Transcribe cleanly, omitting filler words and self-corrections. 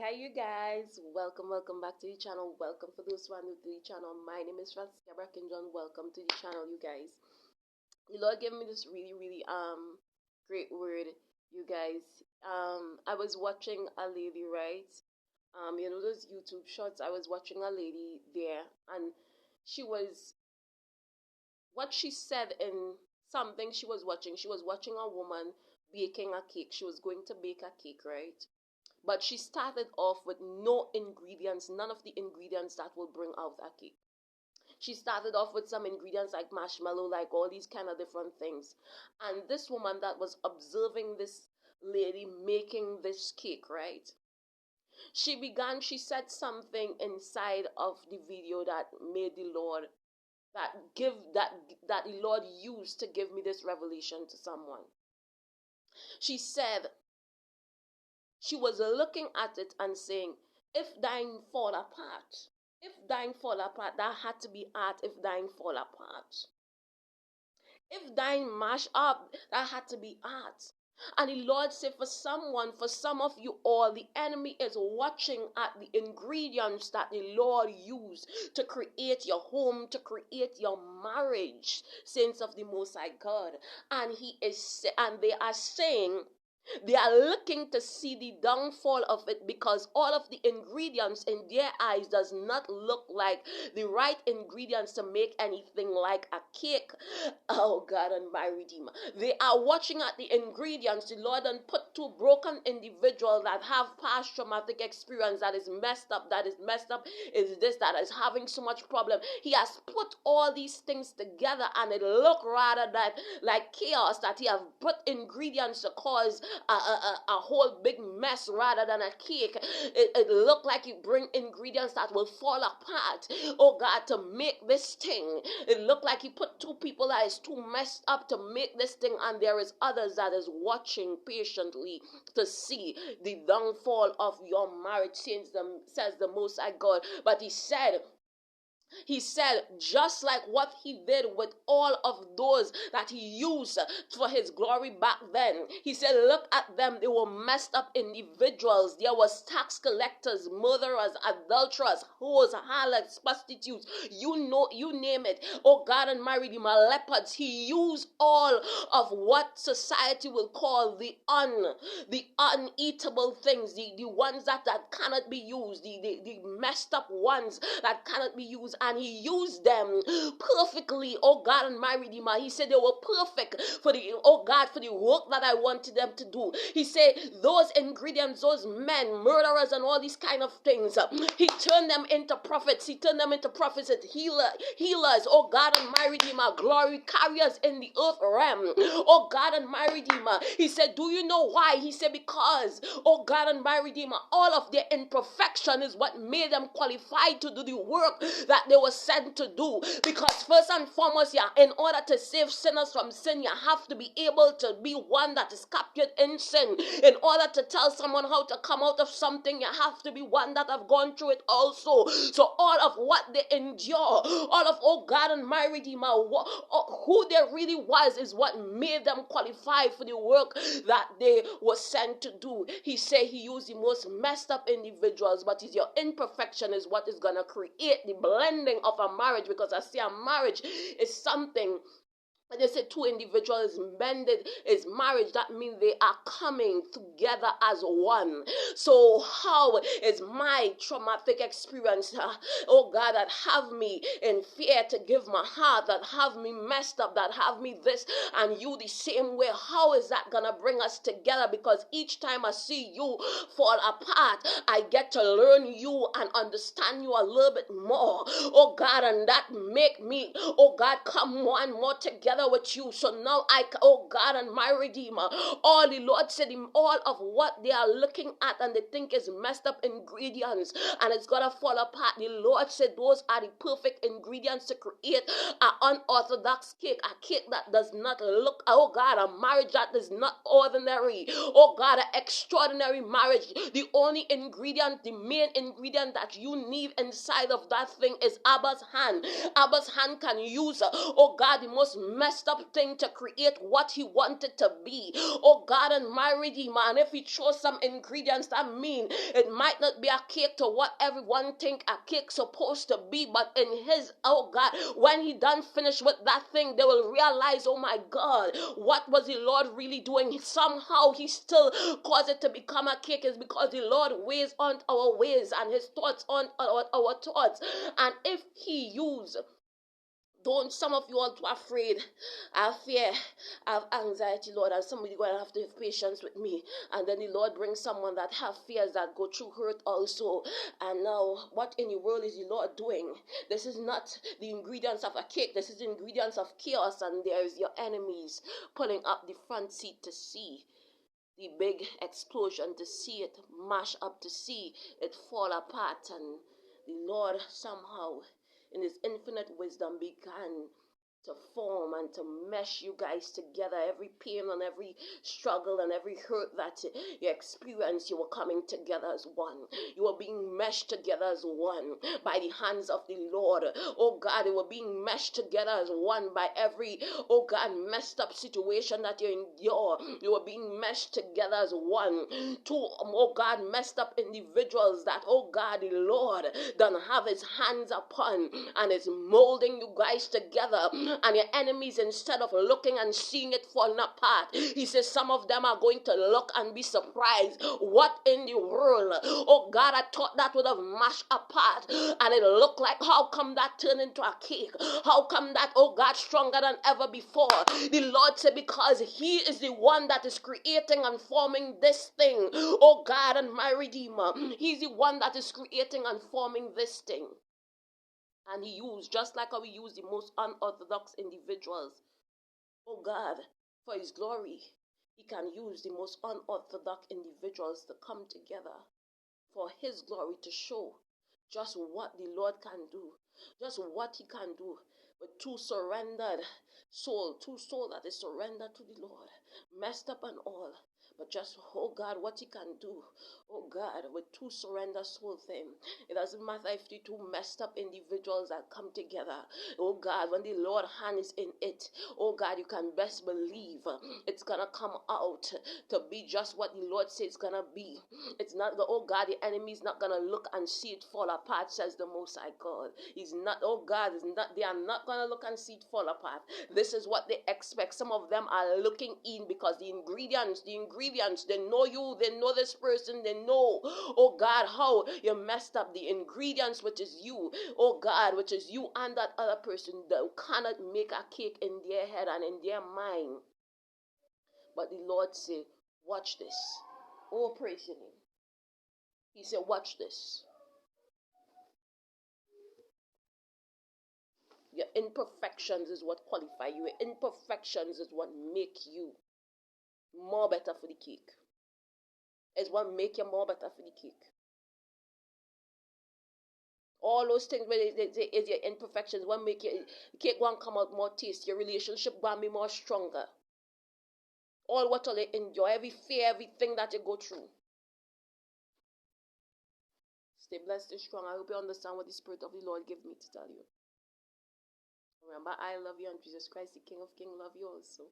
Hi you guys, welcome back to the channel. Welcome for those who are new to the channel. My name is fransica brackin. Welcome to the channel, you guys. The Lord gave me this really great word, you guys. I was watching a lady, right? Those YouTube shorts. I was watching a lady there, and she was what she said in something she was watching. She was watching a woman baking a cake. She was going to bake a cake, right? But she started off with no ingredients, none of the ingredients that will bring out a cake. She started off with some ingredients like marshmallow, like all these kind of different things. And this woman that was observing this lady making this cake, right? She said something inside of the video that made the Lord that the Lord used to give me this revelation to someone. She said, she was looking at it and saying, if thine fall apart, that had to be art. If thine fall apart, if thine mash up, that had to be art. And the Lord said, for some of you all, the enemy is watching at the ingredients that the Lord used to create your home, to create your marriage, saints of the Most High God. And they are saying, they are looking to see the downfall of it, because all of the ingredients in their eyes does not look like the right ingredients to make anything like a cake. Oh God and my Redeemer. They are watching at the ingredients. The Lord and put two broken individuals that have past traumatic experience that is messed up, is this, that is having so much problem. He has put all these things together, and it look rather that like chaos, that he have put ingredients to cause a whole big mess rather than a cake. It looked like you bring ingredients that will fall apart, oh God, to make this thing. It looked like you put two people that is too messed up to make this thing, and there is others that is watching patiently to see the downfall of your marriage, says the Most High God. But he said, just like what he did with all of those that he used for his glory back then. He said, look at them. They were messed up individuals. There was tax collectors, murderers, adulterers, whores, harlots, prostitutes. You name it. Oh God and my Redeemer, leopards. He used all of what society will call the uneatable things, the ones that cannot be used, the messed up ones that cannot be used. And he used them perfectly, oh God and my Redeemer. He said they were perfect for the work that I wanted them to do. He said those ingredients, those men, murderers and all these kind of things, he turned them into prophets. He turned them into prophets and healers, oh God and my Redeemer, glory carriers in the earth realm, oh God and my Redeemer. He said, do you know why? He said, because, oh God and my Redeemer, all of their imperfection is what made them qualified to do the work that they were sent to do. Because first and foremost, in order to save sinners from sin, you have to be able to be one that is captured in sin. In order to tell someone how to come out of something, you have to be one that have gone through it also. So all of what they endure, all of, oh God and my Redeemer, who they really was is what made them qualify for the work that they were sent to do. He said he used the most messed up individuals, but your imperfection is what is going to create the blending of a marriage. Because I see a marriage is something. When they say two individuals blended is marriage, that means they are coming together as one. So how is my traumatic experience, oh God, that have me in fear to give my heart, that have me messed up, that have me this, and you the same way? How is that gonna bring us together? Because each time I see you fall apart, I get to learn you and understand you a little bit more, oh God, and that make me, oh God, come more and more together with you. So now oh God and my Redeemer, all the Lord said, all of what they are looking at and they think is messed up ingredients and it's gonna fall apart, the Lord said those are the perfect ingredients to create an unorthodox cake, a cake that does not look, oh God, a marriage that is not ordinary, oh God, an extraordinary marriage. The only ingredient, the main ingredient that you need inside of that thing is Abba's hand. Abba's hand can use, oh God, the most messed up thing to create what he wanted to be. Oh God and my Redeemer, and if he chose some ingredients that mean it might not be a cake to what everyone think a cake's supposed to be, but in his, oh God, when he done finish with that thing, they will realize, oh my God, what was the Lord really doing? Somehow he still caused it to become a cake, is because the Lord weighs on our ways and his thoughts on our thoughts. And if he use, don't some of you all too afraid, I have fear, I have anxiety, Lord, and somebody going to have to have patience with me. And then the Lord brings someone that have fears that go through hurt also. And now, what in the world is the Lord doing? This is not the ingredients of a cake. This is the ingredients of chaos, and there's your enemies pulling up the front seat to see the big explosion, to see it mash up, to see it fall apart. And the Lord somehow, in his infinite wisdom, began to form and to mesh you guys together. Every pain and every struggle and every hurt that you experienced, you were coming together as one. You were being meshed together as one by the hands of the Lord. Oh God, you were being meshed together as one by every, oh God, messed up situation that you endure. You were being meshed together as one. Two, oh God, messed up individuals that, oh God, the Lord done have his hands upon and is molding you guys together. And your enemies, instead of looking and seeing it falling apart, he says some of them are going to look and be surprised. What in the world? Oh God, I thought that would have mashed apart, and it looked like, how come that turned into a cake? How come that, oh God, stronger than ever before? The Lord said, because he is the one that is creating and forming this thing. Oh God and my Redeemer, he's the one that is creating and forming this thing. And he used, just like how he used the most unorthodox individuals, oh God, for his glory, he can use the most unorthodox individuals to come together for his glory, to show just what the Lord can do, just what he can do with two surrendered soul, two soul that is surrendered to the Lord, messed up and all. But just, oh God, what he can do, oh God, with two surrender soul thing. It doesn't matter if the two messed up individuals that come together. Oh God, when the Lord hand is in it, oh God, you can best believe it's gonna come out to be just what the Lord says it's gonna be. It's not, oh God, the enemy's not gonna look and see it fall apart, says the Most High God. He's not, oh God, is not, they are not gonna look and see it fall apart. This is what they expect. Some of them are looking in because the ingredients, they know you, they know this person, they know, oh God, how you messed up the ingredients, which is you, oh God, which is you and that other person that cannot make a cake in their head and in their mind. But the Lord said, watch this. Oh, praise your name. He said, watch this. Your imperfections is what qualify you. Your imperfections is what make you more better for the cake. It's what make you more better for the cake. All those things where is your imperfections, what make your cake one come out more tasty, your relationship one be more stronger. All what all you enjoy, every fear, everything that you go through. Stay blessed, stay strong. I hope you understand what the Spirit of the Lord gave me to tell you. Remember, I love you, and Jesus Christ, the King of Kings, love you also.